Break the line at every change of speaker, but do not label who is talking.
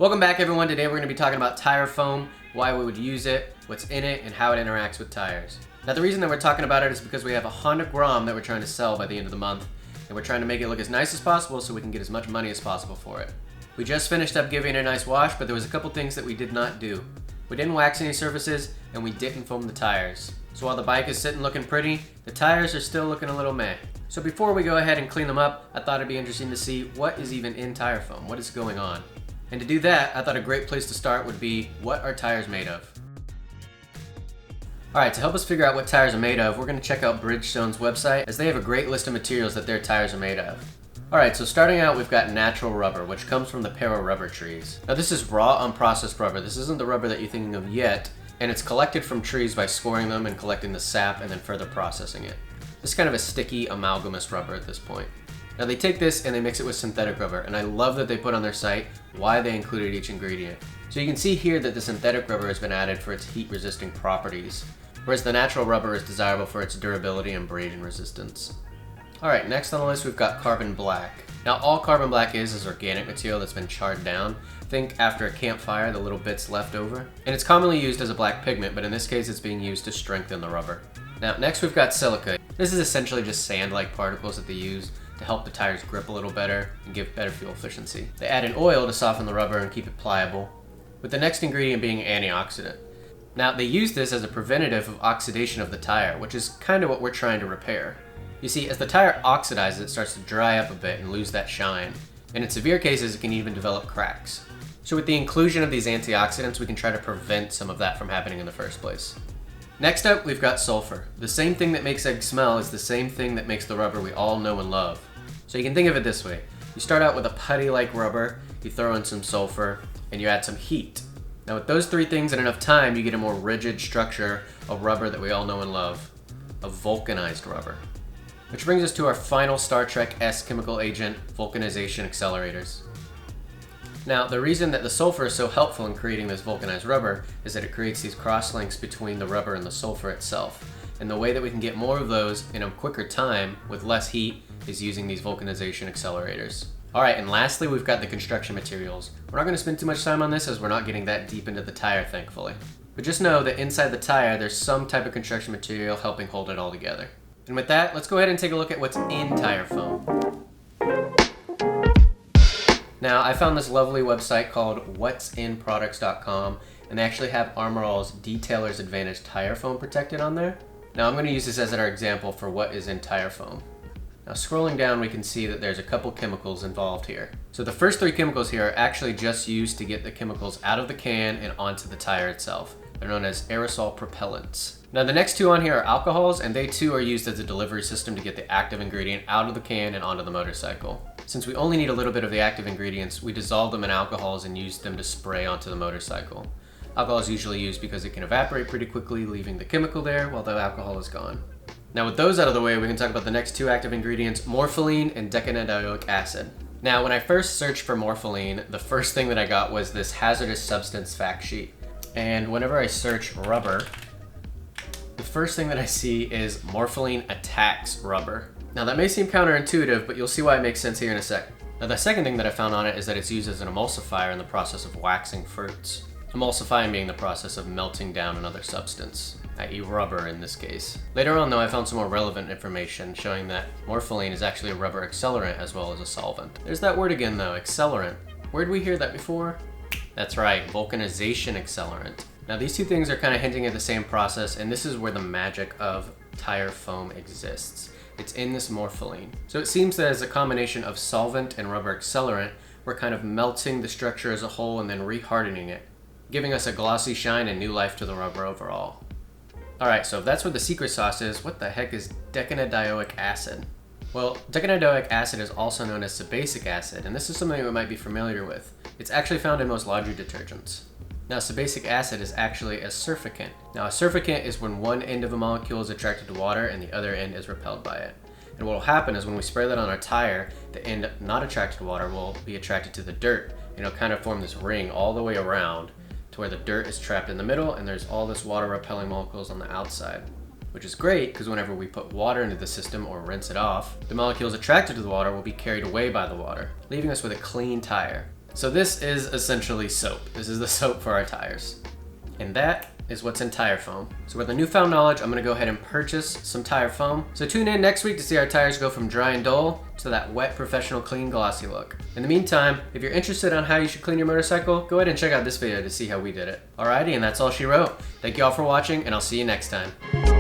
Welcome back everyone. Today we're going to be talking about tire foam, why we would use it, what's in it, and how it interacts with tires. Now the reason that we're talking about it is because we have a Honda Grom that we're trying to sell by the end of the month, and we're trying to make it look as nice as possible so we can get as much money as possible for it. We just finished up giving it a nice wash, but there was a couple things that we did not do. We didn't wax any surfaces, and we didn't foam the tires. So while the bike is sitting looking pretty, the tires are still looking a little meh. So before we go ahead and clean them up, I thought it'd be interesting to see what is even in tire foam, what is going on. And to do that, I thought a great place to start would be, what are tires made of? Alright, to help us figure out what tires are made of, we're going to check out Bridgestone's website, as they have a great list of materials that their tires are made of. Alright, so starting out, we've got natural rubber, which comes from the Para rubber trees. Now this is raw, unprocessed rubber. This isn't the rubber that you're thinking of yet, and it's collected from trees by scoring them and collecting the sap and then further processing it. This is kind of a sticky, amalgamous rubber at this point. Now they take this and they mix it with synthetic rubber, and I love that they put on their site why they included each ingredient. So you can see here that the synthetic rubber has been added for its heat resisting properties, whereas the natural rubber is desirable for its durability and abrasion resistance. Alright, next on the list we've got carbon black. Now all carbon black is organic material that's been charred down. Think after a campfire, the little bits left over. And it's commonly used as a black pigment, but in this case it's being used to strengthen the rubber. Now next we've got silica. This is essentially just sand-like particles that they use to help the tires grip a little better and give better fuel efficiency. They add an oil to soften the rubber and keep it pliable, with the next ingredient being antioxidant. Now they use this as a preventative of oxidation of the tire, which is kind of what we're trying to repair. You see, as the tire oxidizes, it starts to dry up a bit and lose that shine, and in severe cases it can even develop cracks. So with the inclusion of these antioxidants, we can try to prevent some of that from happening in the first place. Next up, we've got sulfur. The same thing that makes eggs smell is the same thing that makes the rubber we all know and love. So you can think of it this way. You start out with a putty-like rubber, you throw in some sulfur, and you add some heat. Now with those three things and enough time, you get a more rigid structure of rubber that we all know and love. A vulcanized rubber. Which brings us to our final Star Trek-esque chemical agent, vulcanization accelerators. Now, the reason that the sulfur is so helpful in creating this vulcanized rubber is that it creates these cross-links between the rubber and the sulfur itself. And the way that we can get more of those in a quicker time with less heat is using these vulcanization accelerators. Alright, and lastly, we've got the construction materials. We're not going to spend too much time on this as we're not getting that deep into the tire, thankfully. But just know that inside the tire, there's some type of construction material helping hold it all together. And with that, let's go ahead and take a look at what's in tire foam. Now, I found this lovely website called what'sinproducts.com, and they actually have Armor All's Detailer's Advantage tire foam protected on there. Now, I'm going to use this as our example for what is in tire foam. Now, scrolling down, we can see that there's a couple chemicals involved here. So the first three chemicals here are actually just used to get the chemicals out of the can and onto the tire itself. They're known as aerosol propellants. Now, the next two on here are alcohols, and they too are used as a delivery system to get the active ingredient out of the can and onto the motorcycle. Since we only need a little bit of the active ingredients, we dissolve them in alcohols and use them to spray onto the motorcycle. Alcohol is usually used because it can evaporate pretty quickly, leaving the chemical there while the alcohol is gone. Now with those out of the way, we can talk about the next two active ingredients, morpholine and decanidioic acid. Now when I first searched for morpholine, the first thing that I got was this hazardous substance fact sheet. And whenever I search rubber, the first thing that I see is morpholine attacks rubber. Now that may seem counterintuitive, but you'll see why it makes sense here in a sec. Now the second thing that I found on it is that it's used as an emulsifier in the process of waxing fruits. Emulsifying being the process of melting down another substance, i.e. rubber in this case. Later on though, I found some more relevant information showing that morpholine is actually a rubber accelerant as well as a solvent. There's that word again though, accelerant. Where did we hear that before? That's right, vulcanization accelerant. Now these two things are kind of hinting at the same process, and this is where the magic of tire foam exists. It's in this morpholine. So it seems that as a combination of solvent and rubber accelerant, we're kind of melting the structure as a whole and then rehardening it, giving us a glossy shine and new life to the rubber overall. Alright, so if that's what the secret sauce is, what the heck is decanidioic acid? Well, decanidioic acid is also known as sebacic acid, and this is something we might be familiar with. It's actually found in most laundry detergents. Now, sebacic acid is actually a surfactant. Now, a surfactant is when one end of a molecule is attracted to water and the other end is repelled by it. And what will happen is when we spray that on our tire, the end not attracted to water will be attracted to the dirt, and it'll kind of form this ring all the way around to where the dirt is trapped in the middle and there's all this water repelling molecules on the outside. Which is great because whenever we put water into the system or rinse it off, the molecules attracted to the water will be carried away by the water, leaving us with a clean tire. So this is essentially soap. This is the soap for our tires. And that is what's in tire foam. So with the newfound knowledge, I'm gonna go ahead and purchase some tire foam. So tune in next week to see our tires go from dry and dull to that wet, professional, clean, glossy look. In the meantime, if you're interested on how you should clean your motorcycle, go ahead and check out this video to see how we did it. Alrighty, and that's all she wrote. Thank you all for watching, and I'll see you next time.